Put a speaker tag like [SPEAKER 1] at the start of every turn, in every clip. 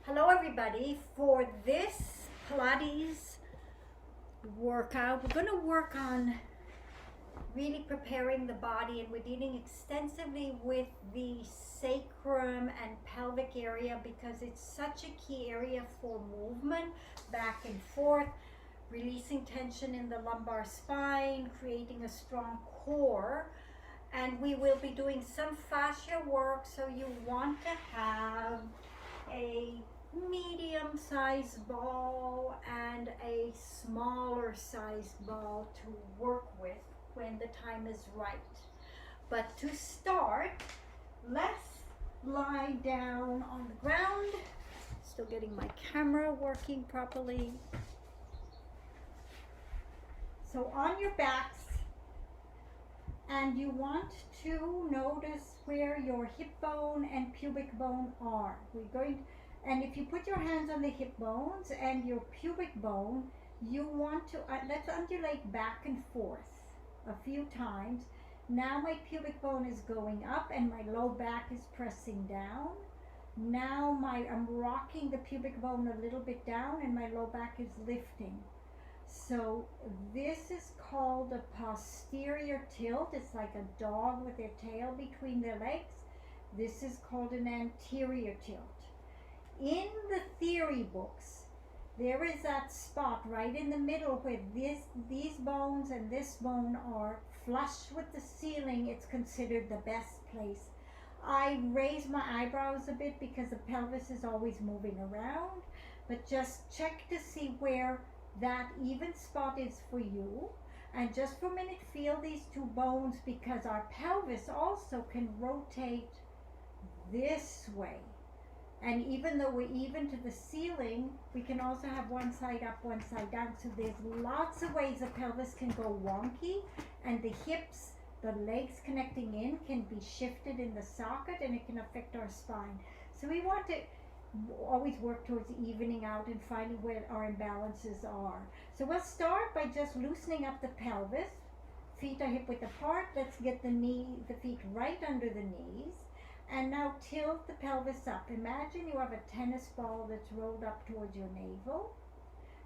[SPEAKER 1] Hello everybody. For this Pilates workout, we're going to work on really preparing the body, and we're dealing extensively with the sacrum and pelvic area because it's such a key area for movement back and forth, releasing tension in the lumbar spine, creating a strong core. And we will be doing some fascia work, so you want to have a medium-sized ball and a smaller sized ball to work with when the time is right. But to start, let's lie down on the ground. Still getting my camera working properly. So on your backs, and you want to notice where your hip bone and pubic bone are. And if you put your hands on the hip bones and your pubic bone, you want to, let's undulate back and forth a few times. Now my pubic bone is going up and my low back is pressing down. Now I'm rocking the pubic bone a little bit down and my low back is lifting. So this is called a posterior tilt. It's like a dog with their tail between their legs. This is called an anterior tilt. In the theory books, there is that spot right in the middle where these bones and this bone are flush with the ceiling. It's considered the best place. I raise my eyebrows a bit because the pelvis is always moving around, but just check to see where that even spot is for you. And just for a minute, feel these two bones, because our pelvis also can rotate this way. And even though we're even to the ceiling, we can also have one side up, one side down. So there's lots of ways the pelvis can go wonky, and the hips, the legs connecting in, can be shifted in the socket, and it can affect our spine. So we want to always work towards evening out and finding where our imbalances are. So we'll start by just loosening up the pelvis. Feet are hip width apart. Let's get the feet right under the knees. And now tilt the pelvis up. Imagine you have a tennis ball that's rolled up towards your navel.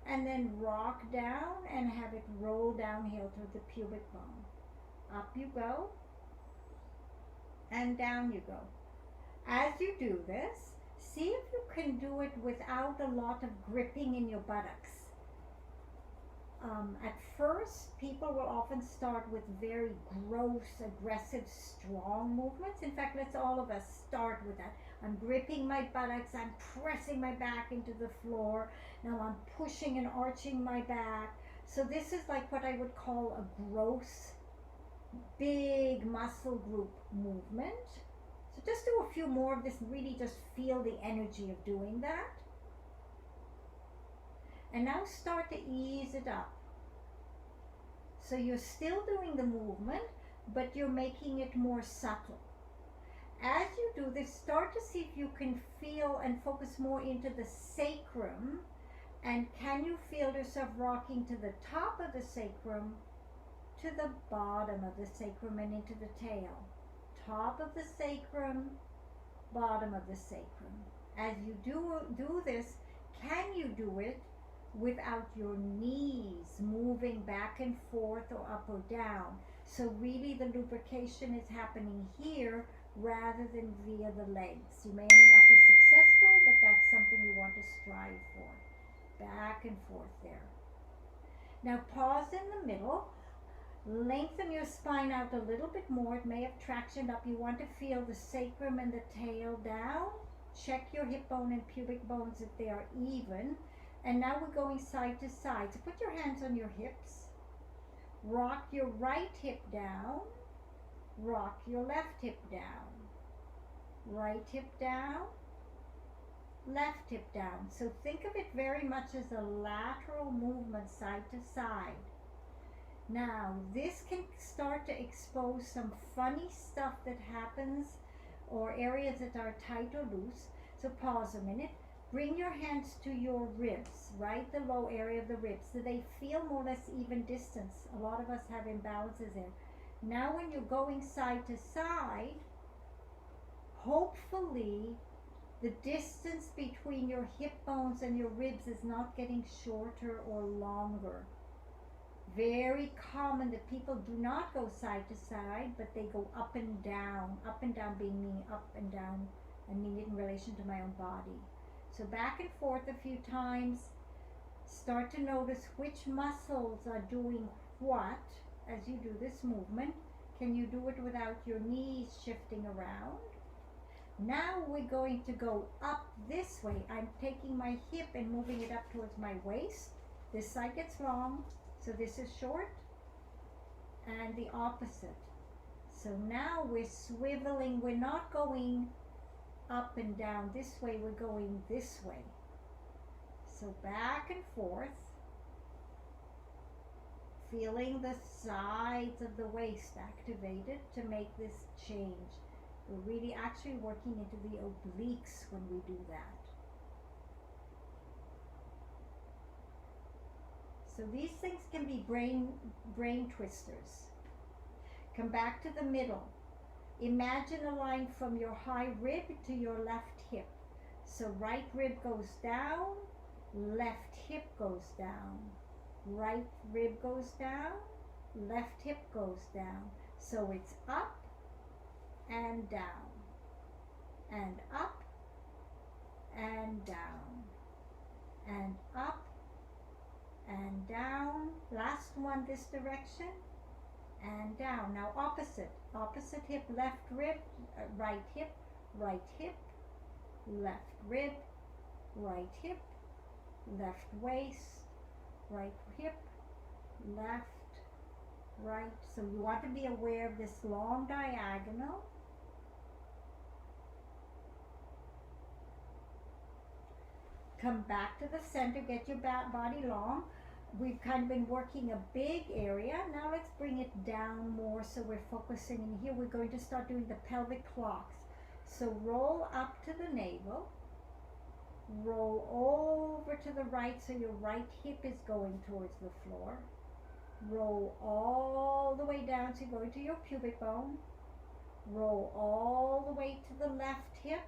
[SPEAKER 1] And then rock down and have it roll downhill to the pubic bone. Up you go. And down you go. As you do this, see if you can do it without a lot of gripping in your buttocks. At first, people will often start with very gross, aggressive, strong movements. In fact, let's all of us start with that. I'm gripping my buttocks, I'm pressing my back into the floor. Now I'm pushing and arching my back. So this is like what I would call a gross, big muscle group movement. So just do a few more of this and really just feel the energy of doing that. And now start to ease it up. So you're still doing the movement, but you're making it more subtle. As you do this, start to see if you can feel and focus more into the sacrum. And can you feel yourself rocking to the top of the sacrum, to the bottom of the sacrum, and into the tail? Top of the sacrum, bottom of the sacrum. As you do this, can you do it without your knees moving back and forth or up or down? So really the lubrication is happening here rather than via the legs. You may or may not be successful, but that's something you want to strive for. Back and forth there. Now pause in the middle. Lengthen your spine out a little bit more. It may have traction up. You want to feel the sacrum and the tail down. Check your hip bone and pubic bones if they are even. And now we're going side to side. So put your hands on your hips. Rock your right hip down. Rock your left hip down. Right hip down. Left hip down. So think of it very much as a lateral movement side to side. Now, this can start to expose some funny stuff that happens, or areas that are tight or loose. So pause a minute. Bring your hands to your ribs, right? The low area of the ribs, so they feel more or less even distance. A lot of us have imbalances there. Now when you're going side to side, hopefully The distance between your hip bones and your ribs is not getting shorter or longer. Very common that people do not go side to side, but they go up and down. Up and down being meaning up and down, and mean it in relation to my own body. So back and forth a few times. Start to notice which muscles are doing what as you do this movement. Can you do it without your knees shifting around? Now we're going to go up this way. I'm taking my hip and moving it up towards my waist. This side gets long, so this is short, and the opposite. So now we're swiveling. We're not going up and down this way, we're going this way. So back and forth, feeling the sides of the waist activated to make this change. We're really actually working into the obliques when we do that. So these things can be brain twisters. Come back to the middle. Imagine a line from your high rib to your left hip. So right rib goes down, left hip goes down. Right rib goes down, left hip goes down. So it's up and down, and up and down, and up and down. Last one this direction, and down. Now opposite hip, left rib, right hip, left rib, right hip, left waist, right hip, left, right. So you want to be aware of this long diagonal. Come back to the center, get your body long. We've kind of been working a big area. Now let's bring it down more so we're focusing in here. We're going to start doing the pelvic clocks. So roll up to the navel. Roll over to the right so your right hip is going towards the floor. Roll all the way down so you're going to your pubic bone. Roll all the way to the left hip.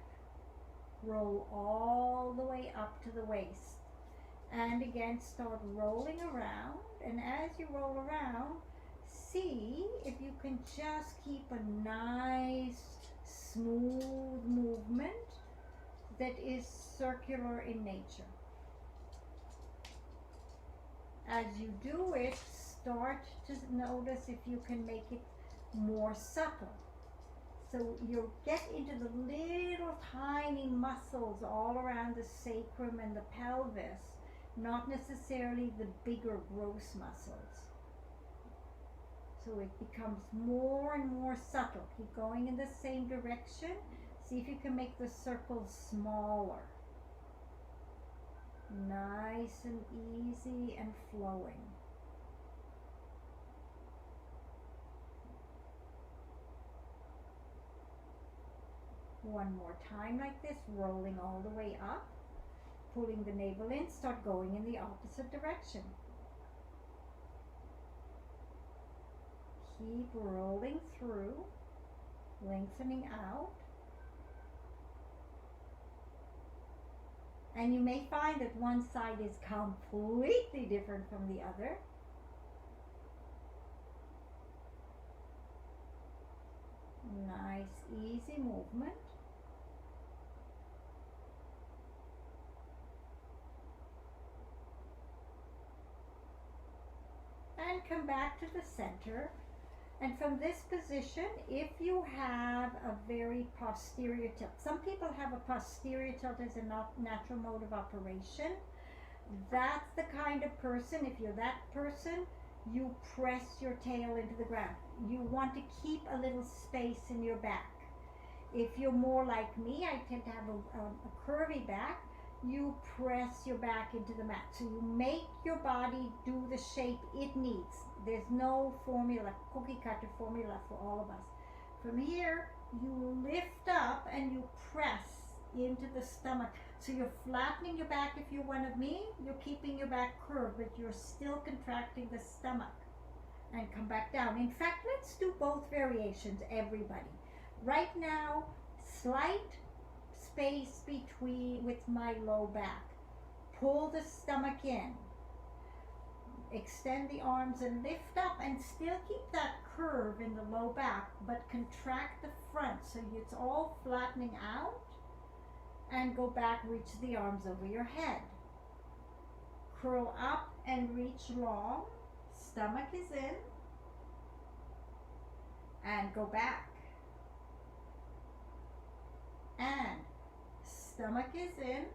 [SPEAKER 1] Roll all the way up to the waist. And again, start rolling around. And as you roll around, see if you can just keep a nice, smooth movement that is circular in nature. As you do it, start to notice if you can make it more subtle. So you get into the little tiny muscles all around the sacrum and the pelvis, not necessarily the bigger gross muscles. So it becomes more and more subtle. Keep going in the same direction. See if you can make the circles smaller. Nice and easy and flowing. One more time like this, rolling all the way up, pulling the navel in, start going in the opposite direction. Keep rolling through, lengthening out. And you may find that one side is completely different from the other. Nice, easy movement. And come back to the center. And from this position, if you have a very posterior tilt, some people have a posterior tilt as a natural mode of operation. That's the kind of person, if you're that person, you press your tail into the ground. You want to keep a little space in your back. If you're more like me, I tend to have a curvy back, you press your back into the mat. So you make your body do the shape it needs. There's no formula, cookie cutter formula for all of us. From here, you lift up and you press into the stomach. So you're flattening your back if you're one of me. You're keeping your back curved, but you're still contracting the stomach. And come back down. In fact, let's do both variations, everybody. Right now, slight space between with my low back. Pull the stomach in. Extend the arms and lift up, and still keep that curve in the low back, but contract the front so it's all flattening out. And go back, reach the arms over your head. Curl up and reach long. Stomach is in. And go back. And stomach is in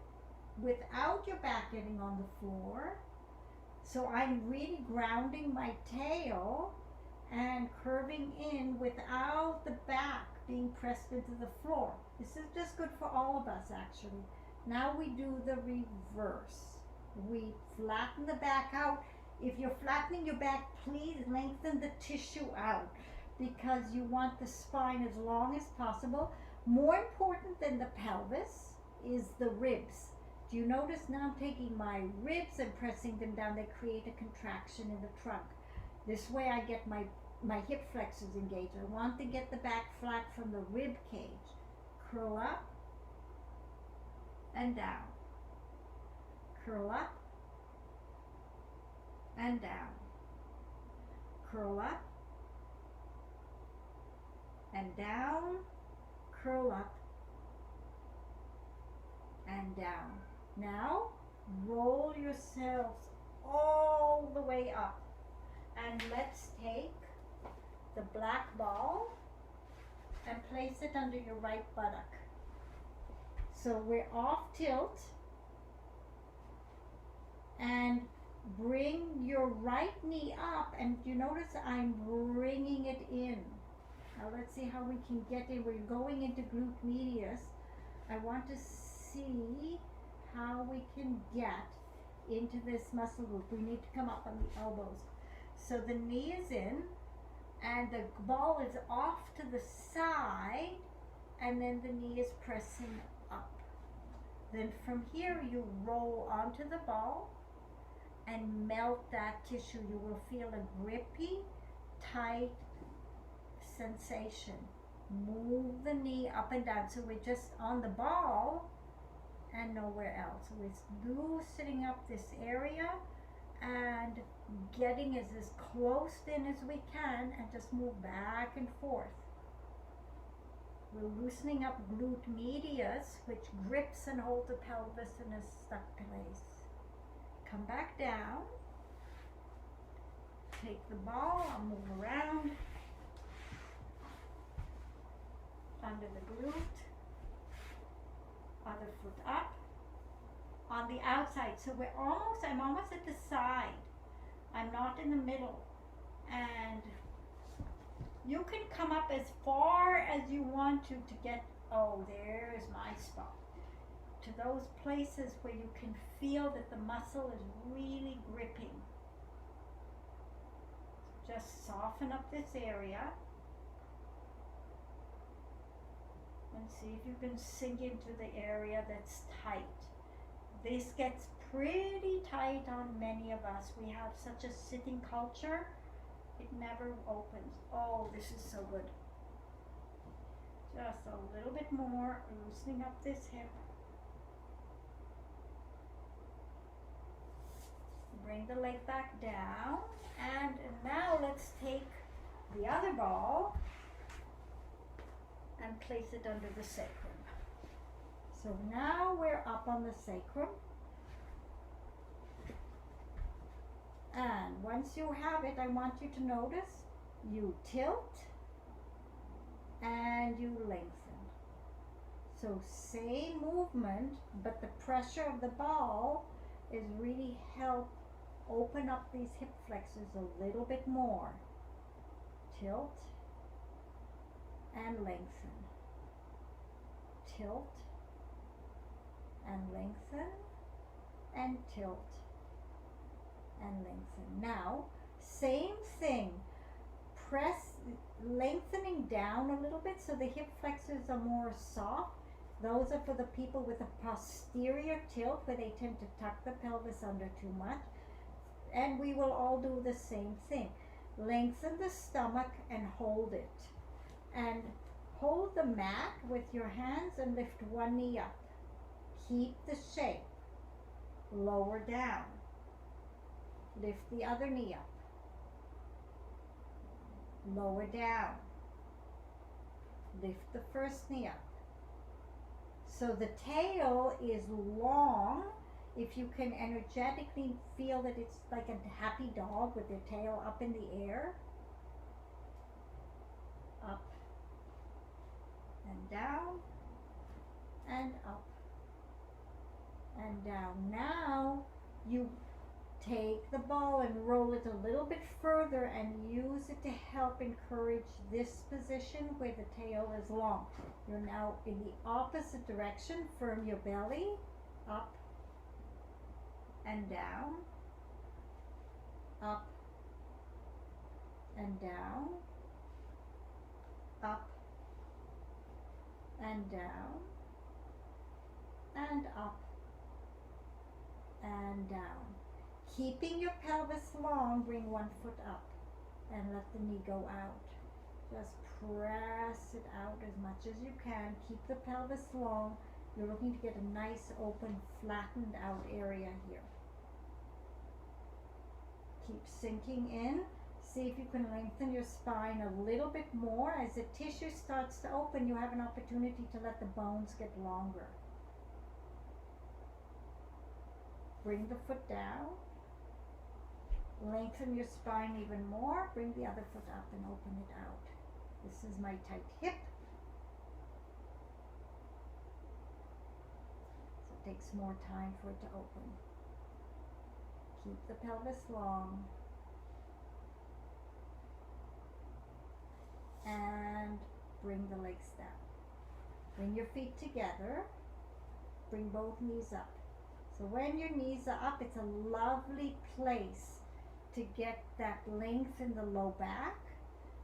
[SPEAKER 1] without your back getting on the floor. So I'm really grounding my tail and curving in without the back being pressed into the floor. This is just good for all of us, actually. Now we do the reverse. We flatten the back out. If you're flattening your back, please lengthen the tissue out, because you want the spine as long as possible. More important than the pelvis is the ribs. Do you notice now I'm taking my ribs and pressing them down? They create a contraction in the trunk. This way I get my hip flexors engaged. I want to get the back flat from the rib cage. Curl up and down. Curl up and down. Curl up and down. Curl up and down. Now roll yourselves all the way up, and let's take the black ball and place it under your right buttock. So we're off tilt, and bring your right knee up, and you notice I'm bringing it in. Now let's see how we can get in. We're going into glute medius. I want to see how we can get into this muscle group. We need to come up on the elbows. So the knee is in, and the ball is off to the side, and then the knee is pressing up. Then from here you roll onto the ball and melt that tissue. You will feel a grippy, tight sensation. Move the knee up and down. So we're just on the ball and nowhere else. So it's loosening up this area and getting as close in as we can, and just move back and forth. We're loosening up glute medius, which grips and holds the pelvis in a stuck place. Come back down. Take the ball, I'll move around. Under the glute. Other foot up. On the outside. So I'm almost at the side. I'm not in the middle. And you can come up as far as you want to get, oh, there's my spot. To those places where you can feel that the muscle is really gripping. Just soften up this area. And see if you can sink into the area that's tight. This gets pretty tight on many of us. We have such a sitting culture. It never opens. Oh, this is so good. Just a little bit more, loosening up this hip. Bring the leg back down. And now let's take the other ball and place it under the sacrum. So now we're up on the sacrum. And once you have it, I want you to notice you tilt and you lengthen. So same movement, but the pressure of the ball is really help open up these hip flexors a little bit more. Tilt and lengthen. Tilt and lengthen, and tilt and lengthen. Now, same thing. Press, lengthening down a little bit so the hip flexors are more soft. Those are for the people with a posterior tilt, where they tend to tuck the pelvis under too much. And we will all do the same thing. Lengthen the stomach and hold it. And hold the mat with your hands and lift one knee up. Keep the shape. Lower down. Lift the other knee up. Lower down. Lift the first knee up. So the tail is long. If you can energetically feel that it's like a happy dog with their tail up in the air. Up and down and up and down. Now you take the ball and roll it a little bit further and use it to help encourage this position where the tail is long. You're now in the opposite direction. Firm your belly. Up and down. Up and down. Up and down. And up and down. Keeping your pelvis long, bring one foot up and let the knee go out. Just press it out as much as you can. Keep the pelvis long. You're looking to get a nice, open, flattened out area here. Keep sinking in. See if you can lengthen your spine a little bit more. As the tissue starts to open, you have an opportunity to let the bones get longer. Bring the foot down. Lengthen your spine even more. Bring the other foot up and open it out. This is my tight hip. So it takes more time for it to open. Keep the pelvis long. And bring the legs down. Bring your feet together. Bring both knees up. So when your knees are up, it's a lovely place to get that length in the low back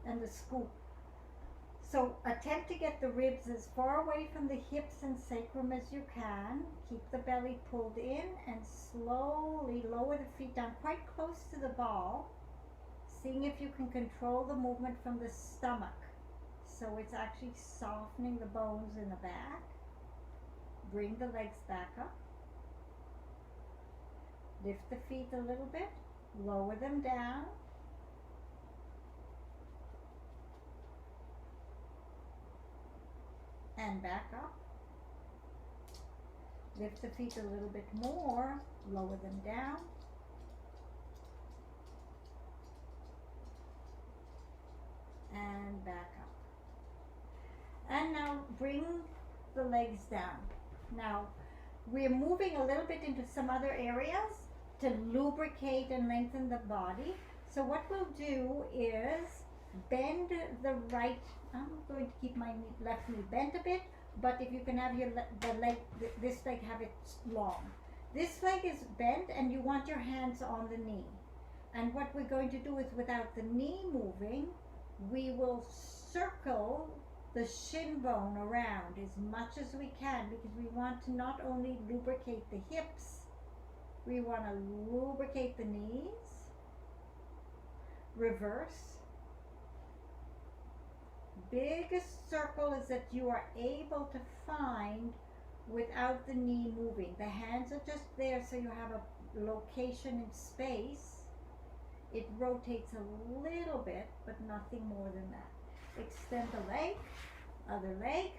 [SPEAKER 1] and the scoop. So attempt to get the ribs as far away from the hips and sacrum as you can. Keep the belly pulled in and slowly lower the feet down quite close to the ball, seeing if you can control the movement from the stomach. So it's actually softening the bones in the back. Bring the legs back up. Lift the feet a little bit. Lower them down. And back up. Lift the feet a little bit more. Lower them down. And back up. And now bring the legs down. Now we're moving a little bit into some other areas to lubricate and lengthen the body. So what we'll do is bend the right, I'm going to keep my left knee bent a bit, but if you can have your this leg have it long. This leg is bent and you want your hands on the knee. And what we're going to do is, without the knee moving, we will circle the shin bone around as much as we can, because we want to not only lubricate the hips, we want to lubricate the knees. Reverse. Biggest circle is that you are able to find without the knee moving. The hands are just there so you have a location in space. It rotates a little bit, but nothing more than that. Extend the leg, other leg,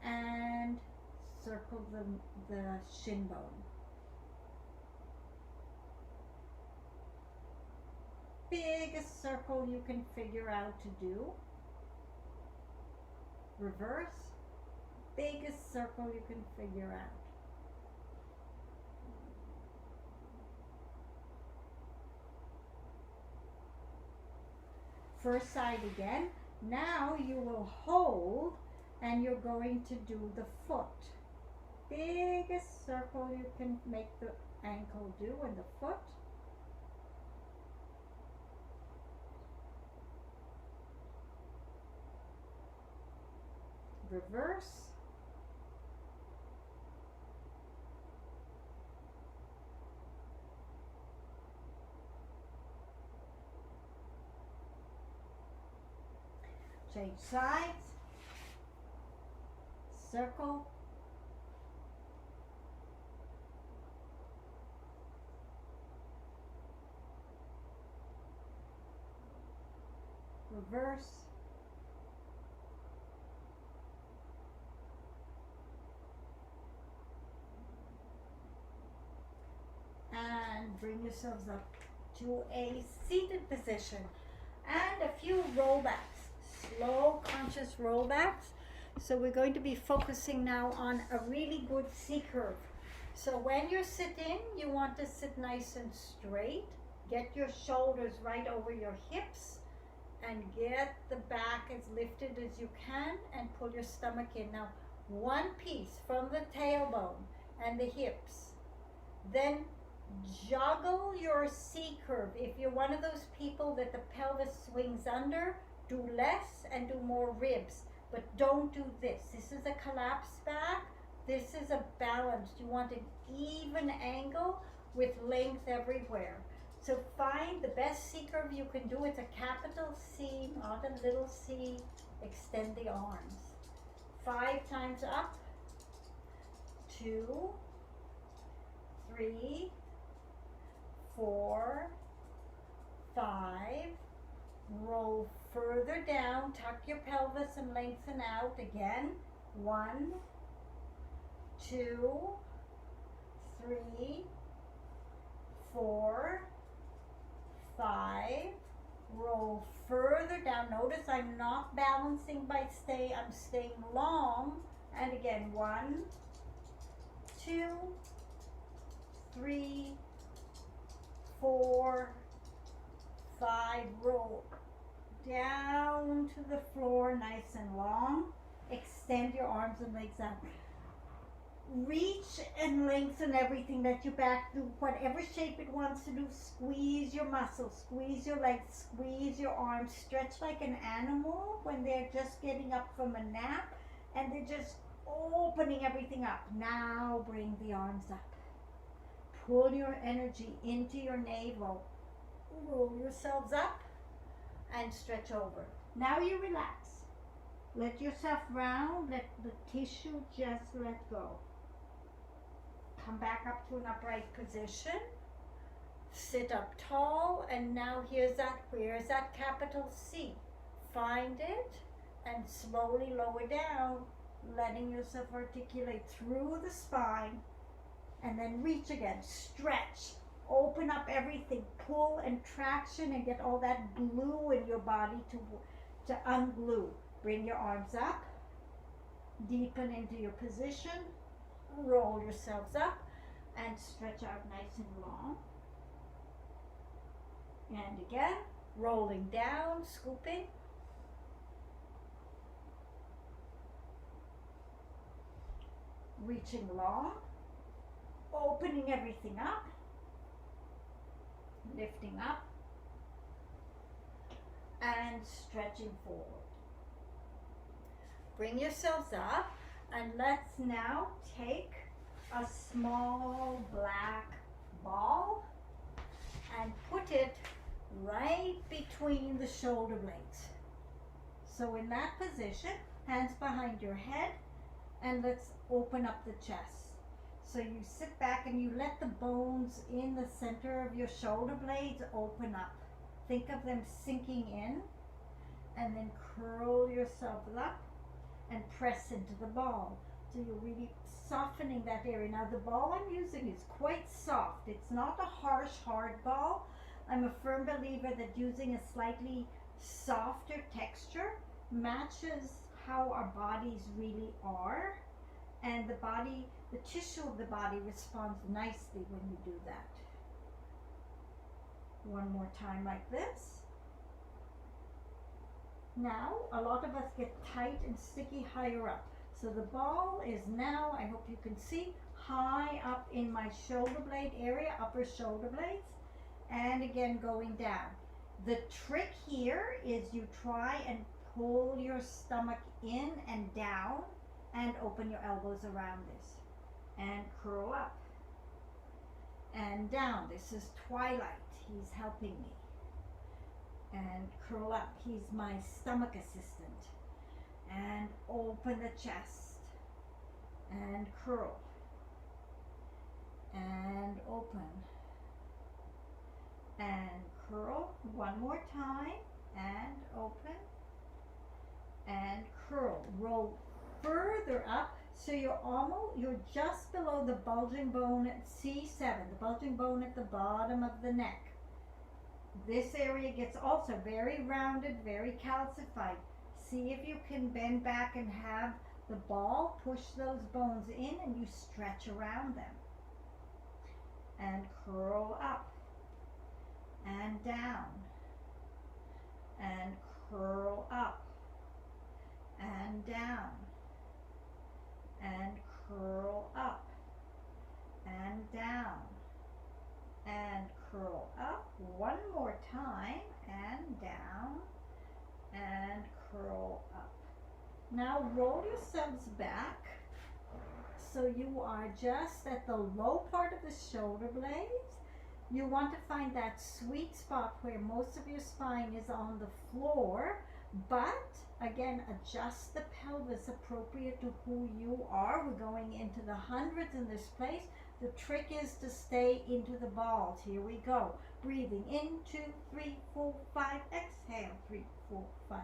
[SPEAKER 1] and circle the shin bone. Biggest circle you can figure out to do. Reverse. Biggest circle you can figure out. First side again. Now you will hold and you're going to do the foot. Biggest circle you can make the ankle do and the foot. Reverse. Change sides. circle. Reverse. And bring yourselves up to a seated position. And a few rollbacks, slow conscious rollbacks. So we're going to be focusing now on a really good C curve. So when you're sitting, you want to sit nice and straight. Get your shoulders right over your hips and get the back as lifted as you can and pull your stomach in. Now, one piece from the tailbone and the hips. Then juggle your C curve. If you're one of those people that the pelvis swings under, do less and do more ribs. But don't do this. This is a collapsed back. This is a balanced. You want an even angle with length everywhere. So find the best C curve you can do. It's a capital C, not a little c. Extend the arms. 5 times up. 2, 3, 4, 5. Roll further down. Tuck your pelvis and lengthen out. Again. 1, 2, 3, 4, 5. Roll further down. Notice I'm not balancing by stay. I'm staying long. And again, 1, 2, 3, 4, 5. Roll down to the floor, nice and long. Extend your arms and legs out. Reach and lengthen everything that your back do, whatever shape it wants to do. Squeeze your muscles, squeeze your legs, squeeze your arms. Stretch like an animal when they're just getting up from a nap and they're just opening everything up. Now bring the arms up. Pull your energy into your navel. Roll yourselves up and stretch over. Now you relax. Let yourself round. Let the tissue just let go. Come back up to an upright position. Sit up tall. And now here's that capital C. Find it and slowly lower down, letting yourself articulate through the spine. And then reach again. Stretch. Open up everything. Pull and traction and get all that glue in your body to unglue. Bring your arms up. Deepen into your position. Roll yourselves up and stretch out nice and long. And again, rolling down, scooping. Reaching long. Opening everything up. Lifting up. And stretching forward. Bring yourselves up. And let's now take a small black ball and put it right between the shoulder blades. So in that position, hands behind your head, and let's open up the chest. So you sit back and you let the bones in the center of your shoulder blades open up. Think of them sinking in, and then curl yourself up and press into the ball. So you're really softening that area. Now the ball I'm using is quite soft. It's not a harsh, hard ball. I'm a firm believer that using a slightly softer texture matches how our bodies really are. And the body, the tissue of the body responds nicely when you do that. One more time like this. Now, a lot of us get tight and sticky higher up. So the ball is now, I hope you can see, high up in my shoulder blade area, upper shoulder blades, and again going down. The trick here is you try and pull your stomach in and down and open your elbows around this. And curl up. And down. This is Twilight. He's helping me. And curl up. He's my stomach assistant. And open the chest. and curl and open and curl. One more time and open and curl. Roll further up so you're just below the bulging bone at C7, the bulging bone at the bottom of the neck. This area gets also very rounded, very calcified. See if you can bend back and have the ball push those bones in and you stretch around them. And curl up and down and curl up and down and curl up and down and curl up. One more time and down and curl up. Now roll yourselves back so you are just at the low part of the shoulder blades. You want to find that sweet spot where most of your spine is on the floor, but again, adjust the pelvis appropriate to who you are. We're going into the hundreds in this place. The trick is to stay into the balls. Here we go. Breathing in, 2, 3, 4, 5, exhale, 3, 4, 5,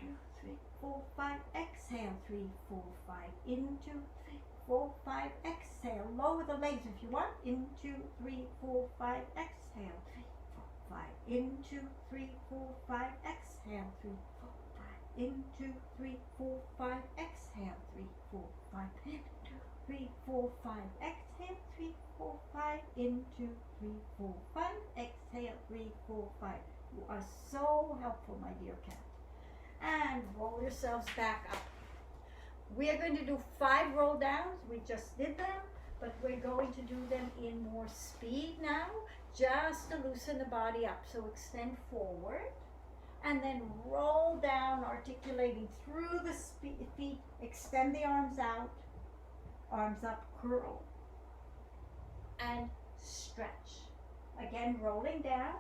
[SPEAKER 1] 2, 3, 4, 5, exhale, 3, 4, 5, into 3, 4, 5, exhale. Lower the legs if you want. In 2, 3, 4, 5, exhale, 3, 4, 5, into 3, 4, 5, exhale, 3, 4, 5, into 3, 4, 5, exhale, 3, 4, 5, into 3, 4, 5, exhale, 3, 4, 5, into 3, 4, 5, exhale, 3, 4, 5. You are so helpful, my dear cat. And roll yourselves back up. We are going to do 5 roll downs. We just did them, but we're going to do them in more speed now, just to loosen the body up. So extend forward and then roll down, articulating through the feet. Extend the arms out, arms up, curl and stretch. Again, rolling down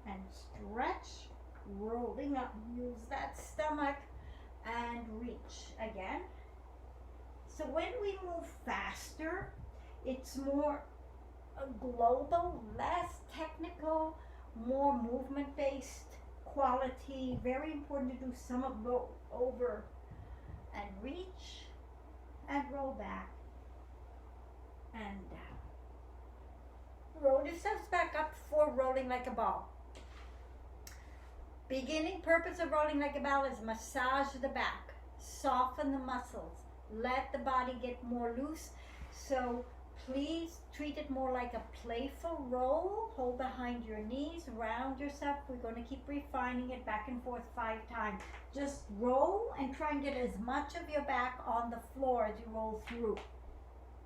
[SPEAKER 1] and stretch, rolling up. Use that stomach and reach again. So when we move faster, it's more global, less technical, more movement-based quality. Very important to do some of those over and reach and roll back and down. Roll yourselves back up for rolling like a ball. Beginning purpose of rolling like a ball is massage the back, soften the muscles, let the body get more loose. So please treat it more like a playful roll. Hold behind your knees, round yourself. We're going to keep refining it back and forth 5 times. Just roll and try and get as much of your back on the floor as you roll through.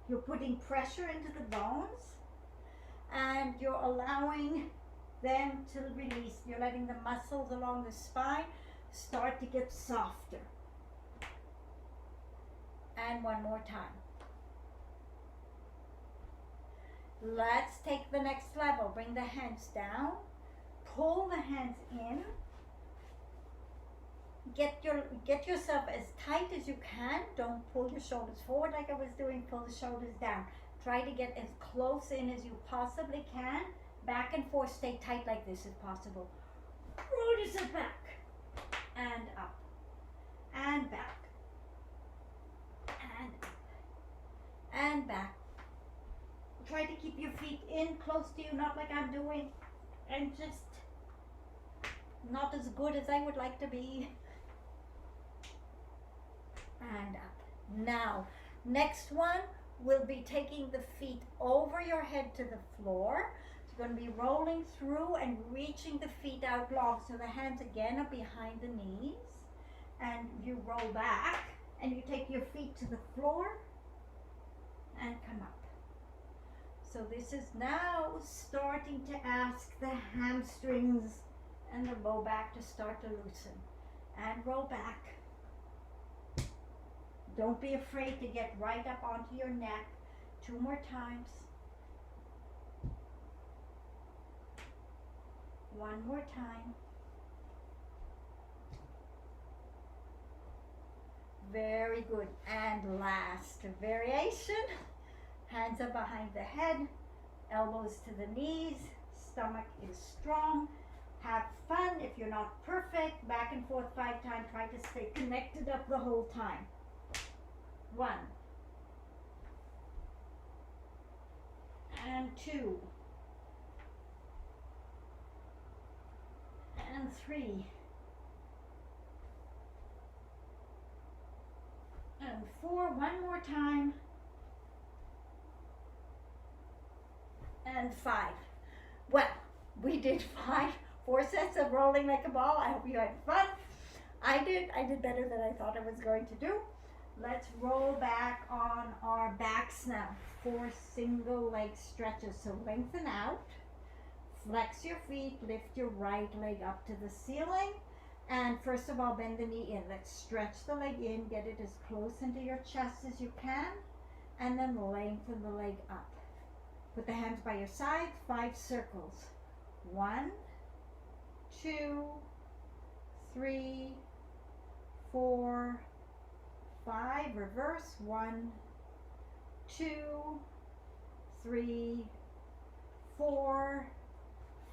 [SPEAKER 1] You're putting pressure into the bones and you're allowing them to release. You're letting the muscles along the spine start to get softer. And one more time. Let's take the next level. Bring the hands down. Pull the hands in. Get yourself as tight as you can. Don't pull your shoulders forward like I was doing. Pull the shoulders down. Try to get as close in as you possibly can. Back and forth. Stay tight like this if possible. Roll yourself back. And up. And back. And up. And back. Try to keep your feet in close to you, not like I'm doing, and just not as good as I would like to be. And up. Now, next one will be taking the feet over your head to the floor. It's going to be rolling through and reaching the feet out long. So the hands again are behind the knees. And you roll back and you take your feet to the floor and come up. So this is now starting to ask the hamstrings and the low back to start to loosen. And roll back. Don't be afraid to get right up onto your neck. 2 more times. 1 more time. Very good. And last variation. Hands are behind the head, elbows to the knees, stomach is strong. Have fun. If you're not perfect, back and forth 5 times. Try to stay connected up the whole time. 1 and 2 and 3 and 4. One more time. And 5. Well, we did 4 sets of rolling like a ball. I hope you had fun. I did better than I thought I was going to do. Let's roll back on our backs now. 4 single leg stretches. So lengthen out, flex your feet, lift your right leg up to the ceiling, and first of all bend the knee in. Let's stretch the leg in, get it as close into your chest as you can, and then lengthen the leg up. Put the hands by your side, 5 circles. 1, 2, 3, 4, 5. Reverse. 1, 2, 3, 4,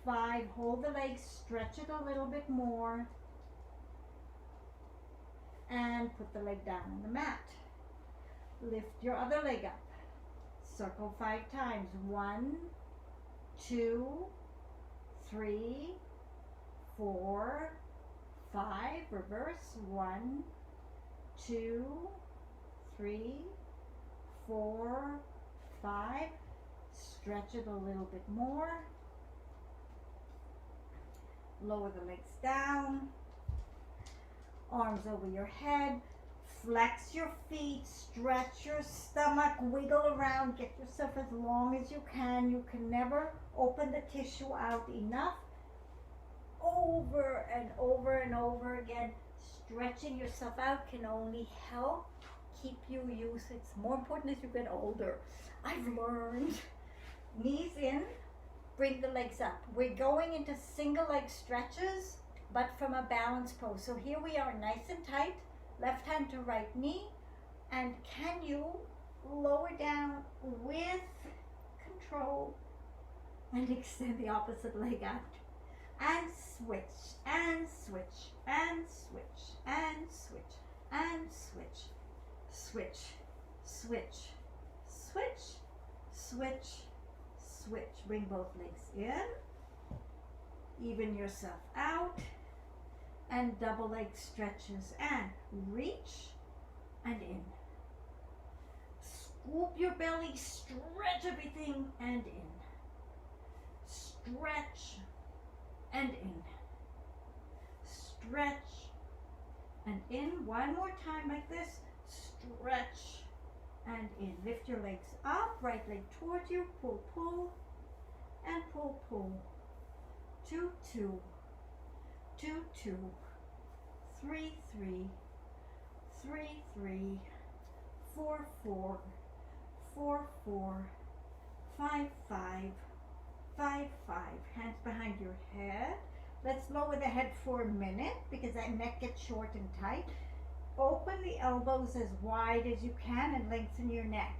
[SPEAKER 1] 5. Hold the leg, stretch it a little bit more, and put the leg down on the mat. Lift your other leg up. Circle 5 times. 1, 2, 3, 4, 5. Reverse. 1, 2, 3, 4, 5. Stretch it a little bit more. Lower the legs down. Arms over your head. Flex your feet, stretch your stomach, wiggle around, get yourself as long as you can. You can never open the tissue out enough. Over and over and over again. Stretching yourself out can only help keep you used. It's more important as you get older. I've learned. Knees in, bring the legs up. We're going into single leg stretches, but from a balanced pose. So here we are, nice and tight. Left hand to right knee, and can you lower down with control and extend the opposite leg out, and switch and switch and switch and switch and switch, switch, switch, switch, switch, switch. Bring both legs in, even yourself out, and double leg stretches, and reach and in. Scoop your belly, stretch everything and in. Stretch and in. Stretch and in. One more time like this. Stretch and in. Lift your legs up, right leg towards you, pull, pull, and pull, pull. 2, 2. 2, 2, 3, 3, 3, 3, 4, 4, 4, 4, 5, 5, 5, 5. Hands behind your head. Let's lower the head for a minute because that neck gets short and tight. Open the elbows as wide as you can and lengthen your neck.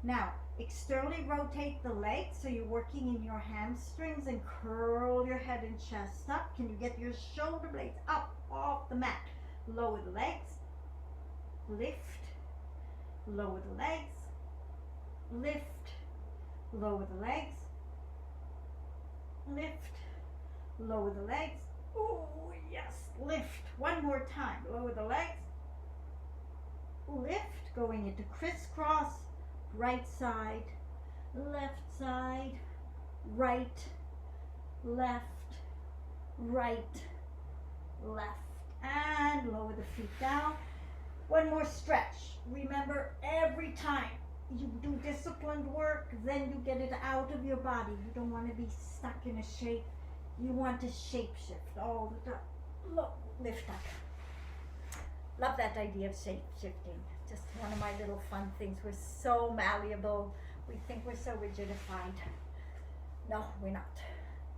[SPEAKER 1] Now, externally rotate the legs so you're working in your hamstrings, and curl your head and chest up. Can you get your shoulder blades up off the mat? Lower the legs, lift, lower the legs, lift, lower the legs, lift, lower the legs. Oh yes, lift. One more time. Lower the legs, lift, going into crisscross. Right side, left side, right, left, right, left, and lower the feet down. One more stretch. Remember, every time you do disciplined work, then you get it out of your body. You don't want to be stuck in a shape. You want to shape shift all the time. Look, lift up. Love that idea of shape shifting. Just one of my little fun things. We're so malleable. We think we're so rigidified. No, we're not.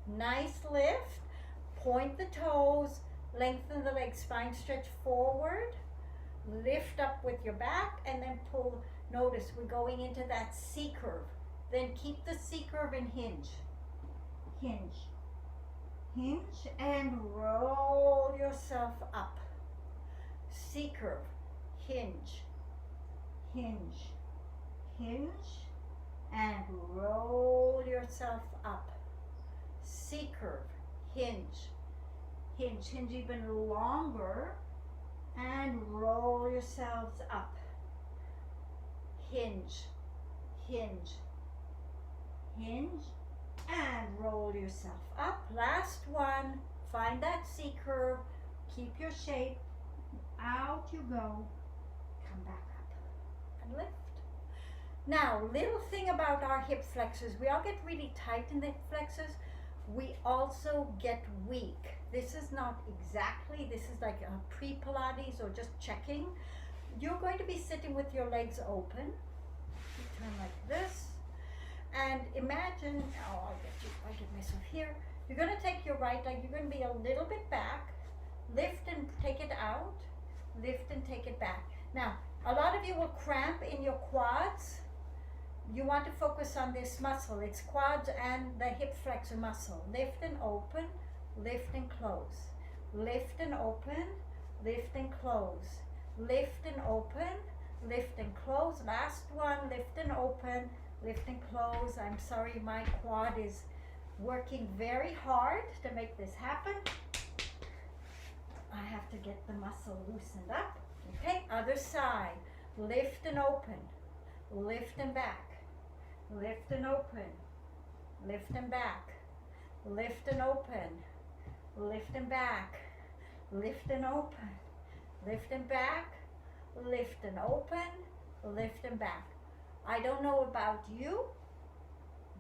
[SPEAKER 1] Nice lift. Point the toes. Lengthen the legs. Spine stretch forward. lift up with your back, and then pull. Notice we're going into that C curve. Then keep the C curve and hinge. Hinge. Hinge and roll yourself up. C curve. Hinge. Hinge. Hinge and roll yourself up. C curve. Hinge. Hinge. Hinge even longer and roll yourselves up. Hinge. Hinge. Hinge and roll yourself up. Last one. Find that C curve. Keep your shape. Out you go. Come back up and lift. Now, little thing about our hip flexors. We all get really tight in the hip flexors. We also get weak. This is not exactly, this is like a pre-Pilates or just checking. You're going to be sitting with your legs open. You turn like this. And imagine, oh, I get myself here. You're going to take your right leg, you're going to be a little bit back. Lift and take it out. Lift and take it back. Now, a lot of you will cramp in your quads. You want to focus on this muscle. It's quads and the hip flexor muscle. Lift and open, lift and close. Lift and open, lift and close. Lift and open, lift and close. Last one, lift and open, lift and close. I'm sorry, my quad is working very hard to make this happen. I have to get the muscle loosened up. Okay, other side. Lift and open, lift and back. Lift and open, lift and back, lift and open, lift and back, lift and open, lift and back, lift and open, lift and back. I don't know about you.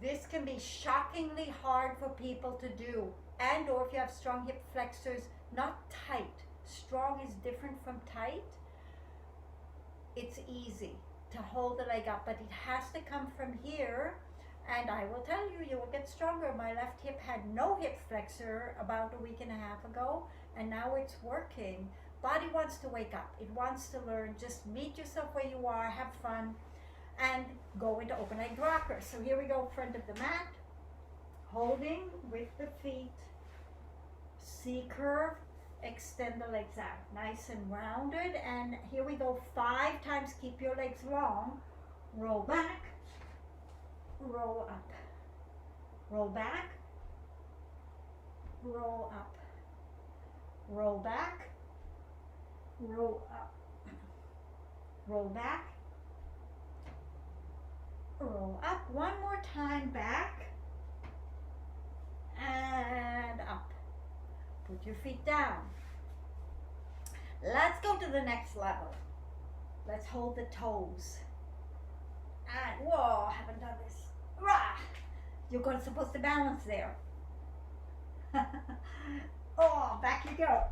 [SPEAKER 1] This can be shockingly hard for people to do. And or if you have strong hip flexors, not tight. Strong is different from tight. It's easy to hold the leg up, but it has to come from here. And I will tell you, you will get stronger. My left hip had no hip flexor about a week and a half ago, and now it's working. Body wants to wake up. It wants to learn. Just meet yourself where you are, have fun, and go into open leg rocker. So here we go, front of the mat, holding with the feet, C curve, extend the legs out, nice and rounded. And here we go, 5 times. Keep your legs long. Roll back, roll up, roll back, roll up, roll back, roll up, roll back, roll up. One more time, back and up. Put your feet down. Let's go to the next level. Let's hold the toes. And, whoa, I haven't done this. Rah! You're supposed to balance there. Oh, back you go.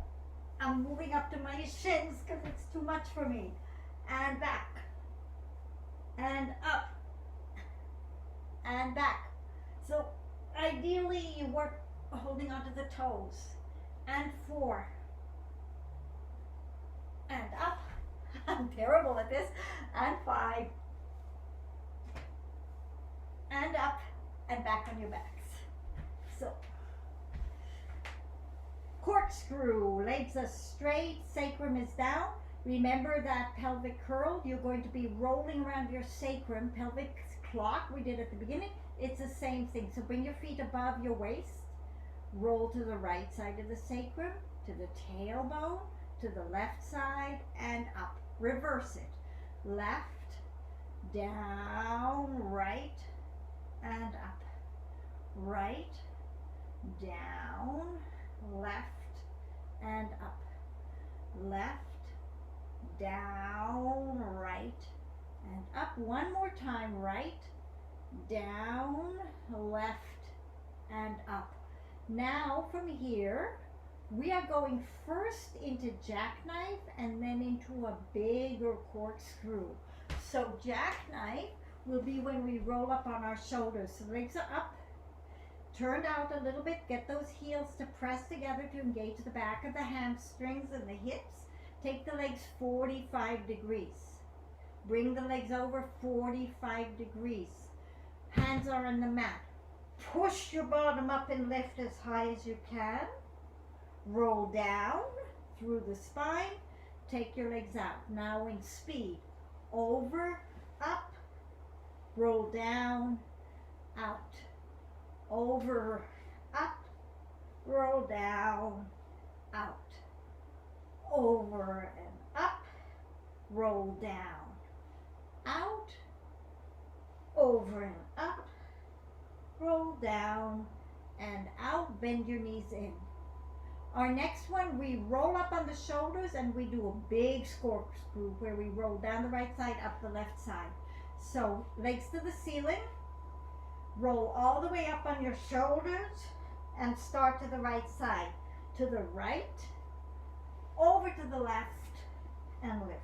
[SPEAKER 1] I'm moving up to my shins because it's too much for me. And back. And up. And back. So, ideally, you work holding onto the toes. And 4, and up. I'm terrible at this. And 5, and up, and back on your backs. So, corkscrew, legs are straight, sacrum is down. Remember that pelvic curl. You're going to be rolling around your sacrum. Pelvic clock we did at the beginning. It's the same thing. So bring your feet above your waist. Roll to the right side of the sacrum, to the tailbone, to the left side, and up. Reverse it. Left, down, right, and up. Right, down, left, and up. Left, down, right, and up. One more time. Right, down, left, and up. Now from here, we are going first into jackknife and then into a bigger corkscrew. So jackknife will be when we roll up on our shoulders. So legs are up, turned out a little bit. Get those heels to press together to engage the back of the hamstrings and the hips. Take the legs 45 degrees. Bring the legs over 45 degrees. Hands are on the mat. Push your bottom up and lift as high as you can. Roll down through the spine. Take your legs out. Now in speed. Over, up, roll down, out. Over, up, roll down, out. Over and up, roll down, out, over and up, roll down and out. Bend your knees in. Our next one, we roll up on the shoulders and we do a big corkscrew where we roll down the right side, up the left side. So legs to the ceiling, roll all the way up on your shoulders and start to the right side. To the right, over to the left and lift.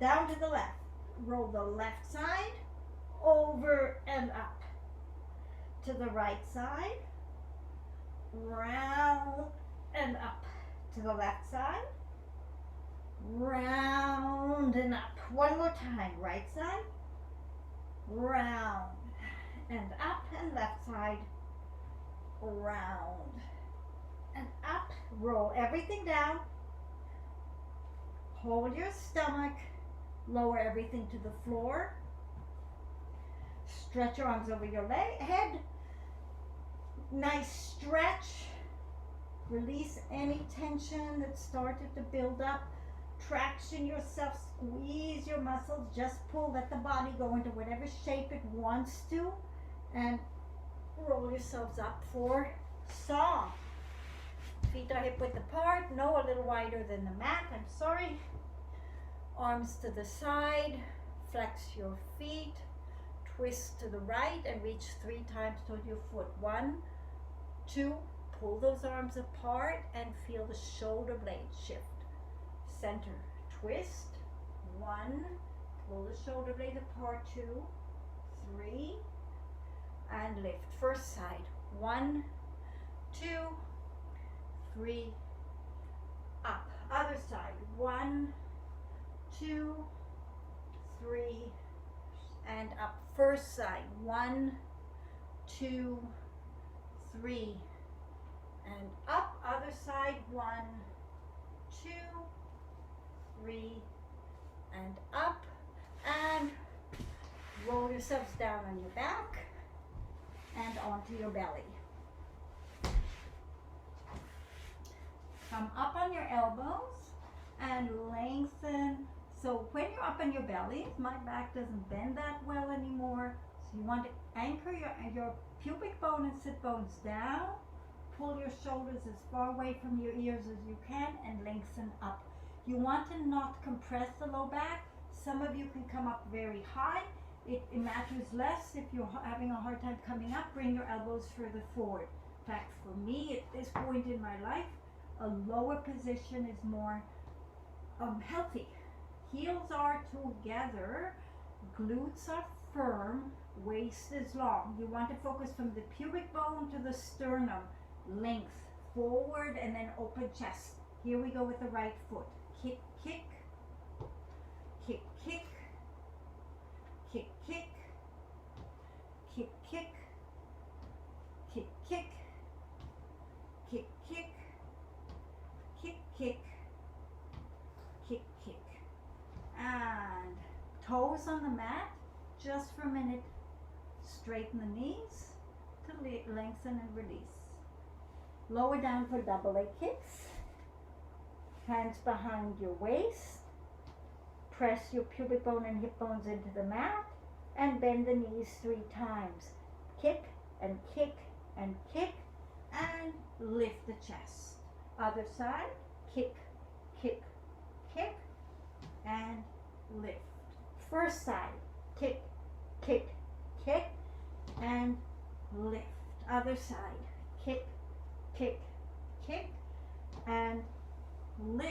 [SPEAKER 1] Down to the left, roll the left side, over and up. To the right side, round and up. To the left side, round and up. One more time, right side, round and up, and left side, round and up. Roll everything down. Hold your stomach. Lower everything to the floor. Stretch your arms over your head. Nice stretch. Release any tension that started to build up. Traction yourself. Squeeze your muscles. Just pull. Let the body go into whatever shape it wants to. And roll yourselves up for song. Feet are hip width apart. No, a little wider than the mat. I'm sorry. Arms to the side. Flex your feet. Twist to the right and reach 3 times toward your foot. 1, 2. Pull those arms apart and feel the shoulder blades shift. Center. Twist. 1. Pull the shoulder blades apart. 2, 3. And lift. First side. 1, 2, 3. Up. Other side. 1, 2, 3. And up. First side. 1, 2, 3. And up. Other side. 1, 2, 3. And up. And roll yourselves down on your back and onto your belly. Come up on your elbows and lengthen. So when you're up on your belly, my back doesn't bend that well anymore. So you want to anchor your pubic bone and sit bones down. Pull your shoulders as far away from your ears as you can and lengthen up. You want to not compress the low back. Some of you can come up very high. It matters less if you're having a hard time coming up. Bring your elbows further forward. In fact, for me at this point in my life, a lower position is more healthy. Heels are together, glutes are firm, waist is long. You want to focus from the pubic bone to the sternum, length forward and then open chest. Here we go with the right foot. Kick, kick, kick, kick, kick, kick, kick, kick, kick, kick, kick, kick, kick, kick, kick, kick. And toes on the mat, just for a minute. Straighten the knees to lengthen and release. Lower down for double leg kicks. Hands behind your waist. Press your pubic bone and hip bones into the mat and bend the knees 3 times. Kick and kick and kick and lift the chest. Other side, kick, kick, kick and lift. First side, kick, kick, kick and lift. Other side, kick, kick, kick and lift.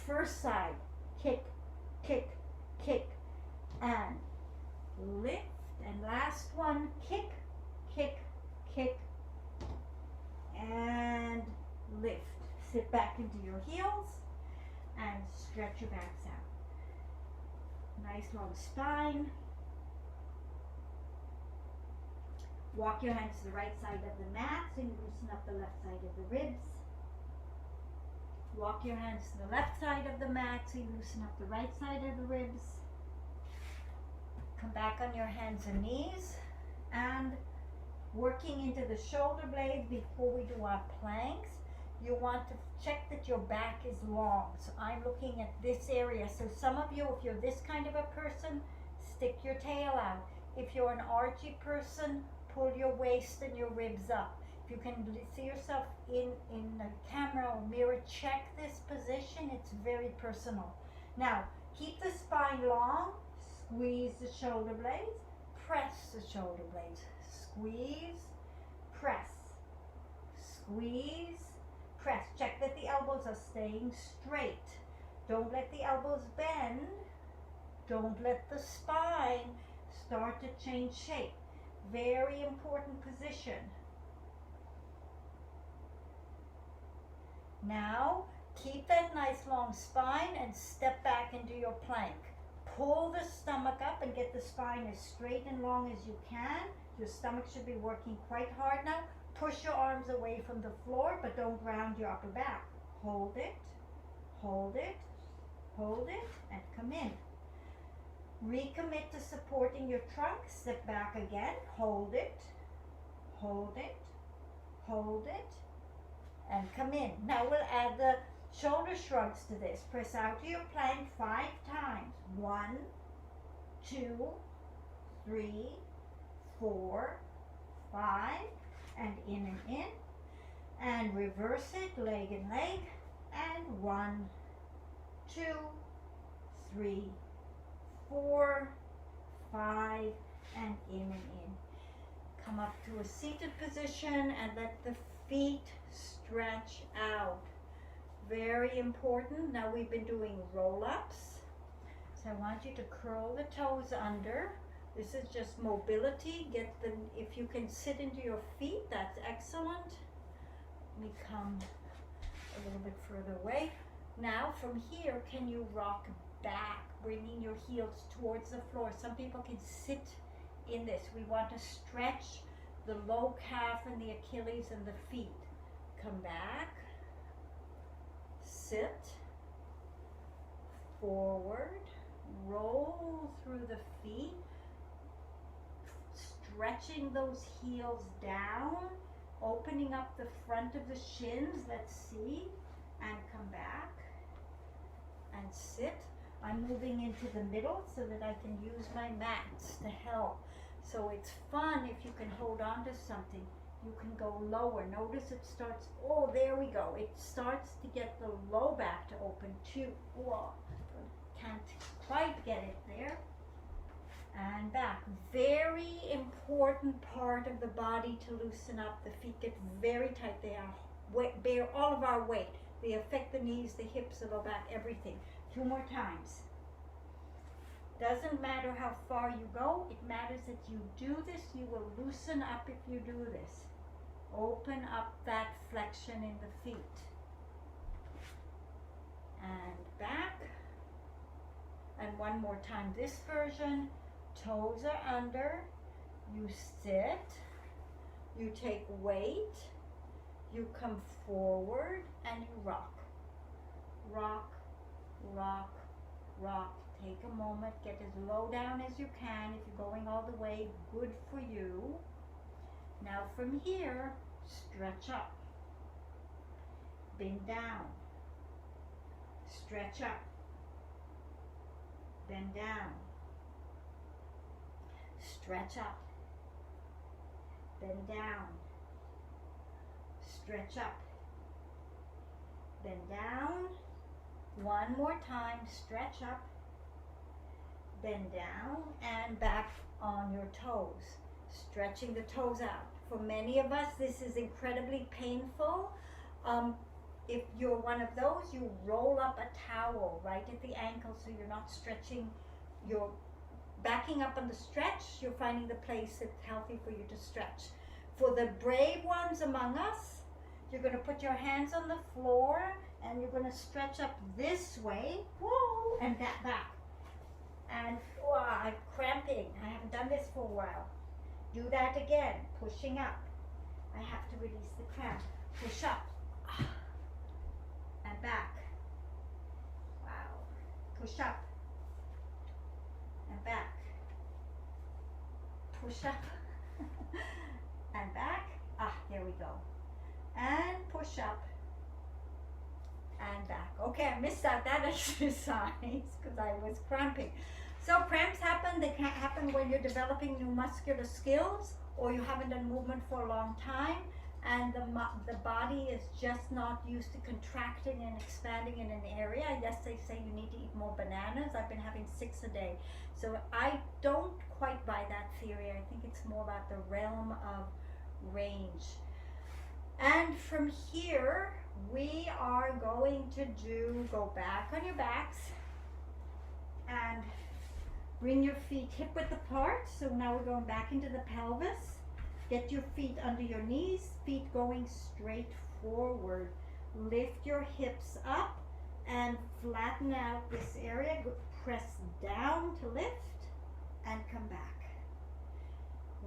[SPEAKER 1] First side, kick, kick, kick and lift. And last one, kick, kick, kick and lift. Sit back into your heels your backs out. Nice long spine. Walk your hands to the right side of the mat so you loosen up the left side of the ribs. Walk your hands to the left side of the mat so you loosen up the right side of the ribs. Come back on your hands and knees, and working into the shoulder blades before we do our planks, you want to check that your back is long. So I'm looking at this area. So some of you, if you're this kind of a person, stick your tail out. If you're an archy person, pull your waist and your ribs up. If you can see yourself in the camera or mirror, check this position. It's very personal. Now, keep the spine long. Squeeze the shoulder blades, press the shoulder blades, squeeze, press, squeeze, press. Check that the elbows are staying straight. Don't let the elbows bend. Don't let the spine start to change shape. Very important position. Now, keep that nice long spine and step back into your plank. Pull the stomach up and get the spine as straight and long as you can. Your stomach should be working quite hard now. Push your arms away from the floor, but don't ground your upper back. Hold it, hold it, hold it, and come in. Recommit to supporting your trunk. Step back again. Hold it, hold it, hold it, and come in. Now we'll add the shoulder shrugs to this. Press out to your plank 5 times. 1, 2, 3, 4, 5, and in and in. And reverse it, leg and leg. And 1, 2, 3, 4, 5, and in. Come up to a seated position and let the feet stretch out. Very important. Now we've been doing roll-ups. So I want you to curl the toes under. This is just mobility. If you can sit into your feet, that's excellent. Let me come a little bit further away. Now from here, can you rock back, bringing your heels towards the floor? Some people can sit in this. We want to stretch the low calf and the Achilles and the feet. Come back. Sit, forward, roll through the feet, stretching those heels down, opening up the front of the shins, let's see, and come back, and sit. I'm moving into the middle so that I can use my mats to help. So it's fun if you can hold on to something. You can go lower. Notice it starts, oh, there we go. It starts to get the low back to open too. Oh, can't quite get it there. And back. Very important part of the body to loosen up. The feet get very tight. They bear all of our weight. They affect the knees, the hips, the low back, everything. 2 more times. Doesn't matter how far you go. It matters that you do this. You will loosen up if you do this. Open up that flexion in the feet. And back. And one more time this version. Toes are under. You sit. You take weight. You come forward and you rock. Rock, rock, rock. Take a moment. Get as low down as you can. If you're going all the way, good for you. Now from here, stretch up, bend down, stretch up, bend down, stretch up, bend down, stretch up, bend down. One more time, stretch up, bend down, and back on your toes. Stretching the toes out. For many of us, this is incredibly painful. If you're one of those, you roll up a towel right at the ankle so you're not stretching. You're backing up on the stretch. You're finding the place that's healthy for you to stretch. For the brave ones among us, you're going to put your hands on the floor. And you're going to stretch up this way, whoa, and that back. And I'm cramping. I haven't done this for a while. Do that again, pushing up. I have to release the cramp. Push up and back. Wow. Push up and back. Push up and back. Here we go. And push up and back. Okay, I missed out that exercise because I was cramping. So cramps happen. They can happen when you're developing new muscular skills, or you haven't done movement for a long time, and the body is just not used to contracting and expanding in an area. Yes, they say you need to eat more bananas. I've been having 6 a day. So I don't quite buy that theory. I think it's more about the realm of range. And from here, we are going to go back on your backs and bring your feet hip width apart. So now we're going back into the pelvis. Get your feet under your knees, feet going straight forward. Lift your hips up and flatten out this area. Press down to lift and come back.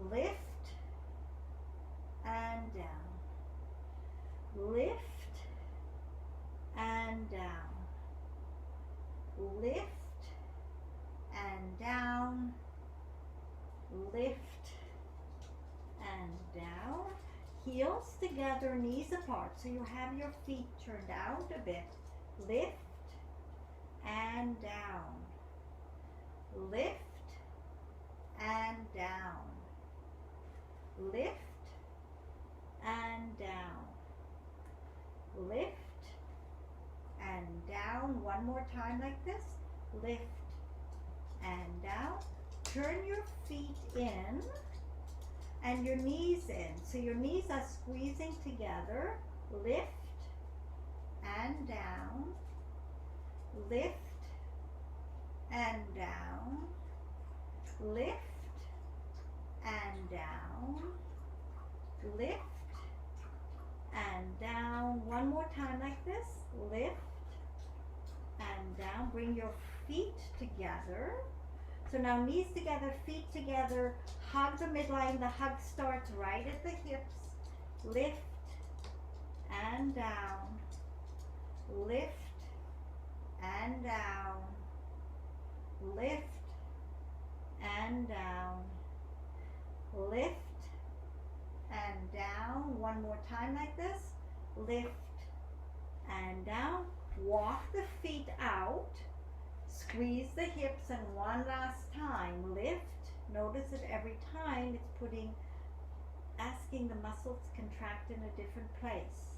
[SPEAKER 1] Lift and down. Lift and down. Lift and down. Lift and down. Heels together, knees apart. So you have your feet turned out a bit. Lift and down. Lift and down. Lift and down. Lift and down. One more time like this. Lift and down. Turn your feet in and your knees in. So your knees are squeezing together. Lift and down. Lift and down. Lift and down. Lift and down. One more time like this. Lift and down. Bring your feet together. So now knees together, feet together. Hug the midline. The hug starts right at the hips. Lift and down. Lift and down. Lift and down. Lift and down. One more time like this. Lift and down. Walk the feet out. Squeeze the hips, and one last time. Lift. Notice that every time it's asking the muscles to contract in a different place.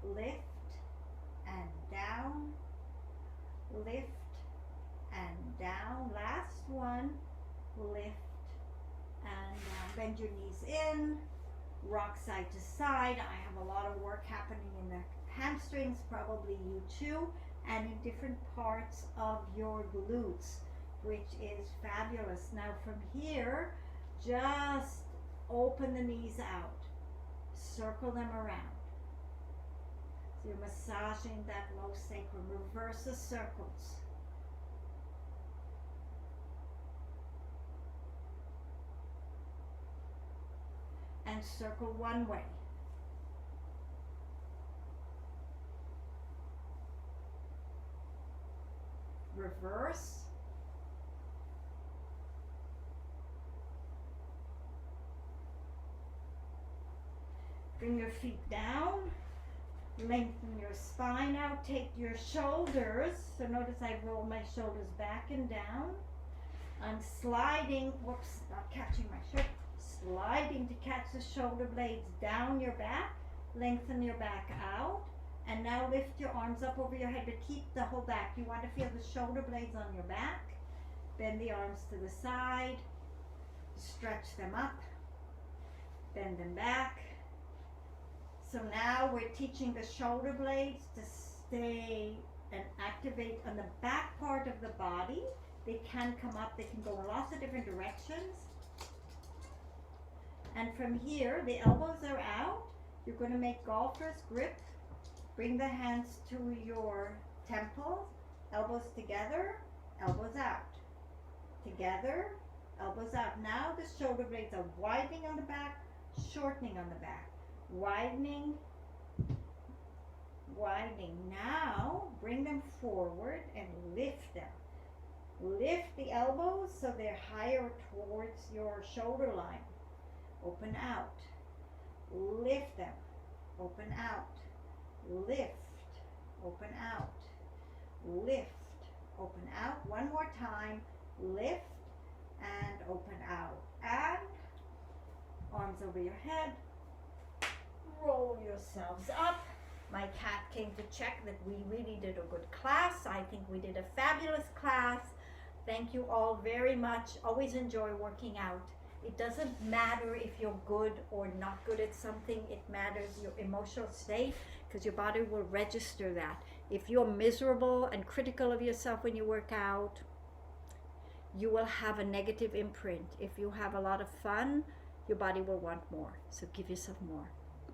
[SPEAKER 1] Lift and down. Lift and down. Last one. Lift and down. Bend your knees in. Rock side to side. I have a lot of work happening in the hamstrings, probably you too, and in different parts of your glutes, which is fabulous. Now from here, just open the knees out. Circle them around. So you're massaging that low sacrum. Reverse the circles. And circle one way. Reverse. Bring your feet down. Lengthen your spine out. Take your shoulders. So notice I roll my shoulders back and down. I'm sliding. Whoops, not catching my shirt. Sliding to catch the shoulder blades down your back. Lengthen your back out. And now lift your arms up over your head, but keep the whole back. You want to feel the shoulder blades on your back. Bend the arms to the side. Stretch them up. Bend them back. So now we're teaching the shoulder blades to stay and activate on the back part of the body. They can come up. They can go in lots of different directions. And from here, the elbows are out. You're going to make golfer's grip. Bring the hands to your temple, elbows together, elbows out. Together, elbows out. Now the shoulder blades are widening on the back, shortening on the back. Widening, widening. Now bring them forward and lift them. Lift the elbows so they're higher towards your shoulder line. Open out. Lift them. Open out. Lift. Open out. Lift. Open out. One more time. Lift and open out. And arms over your head. Roll yourselves up. My cat came to check that we really did a good class. I think we did a fabulous class. Thank you all very much. Always enjoy working out. It doesn't matter if you're good or not good at something. It matters your emotional state, because your body will register that. If you're miserable and critical of yourself when you work out, you will have a negative imprint. If you have a lot of fun, your body will want more. So give yourself more.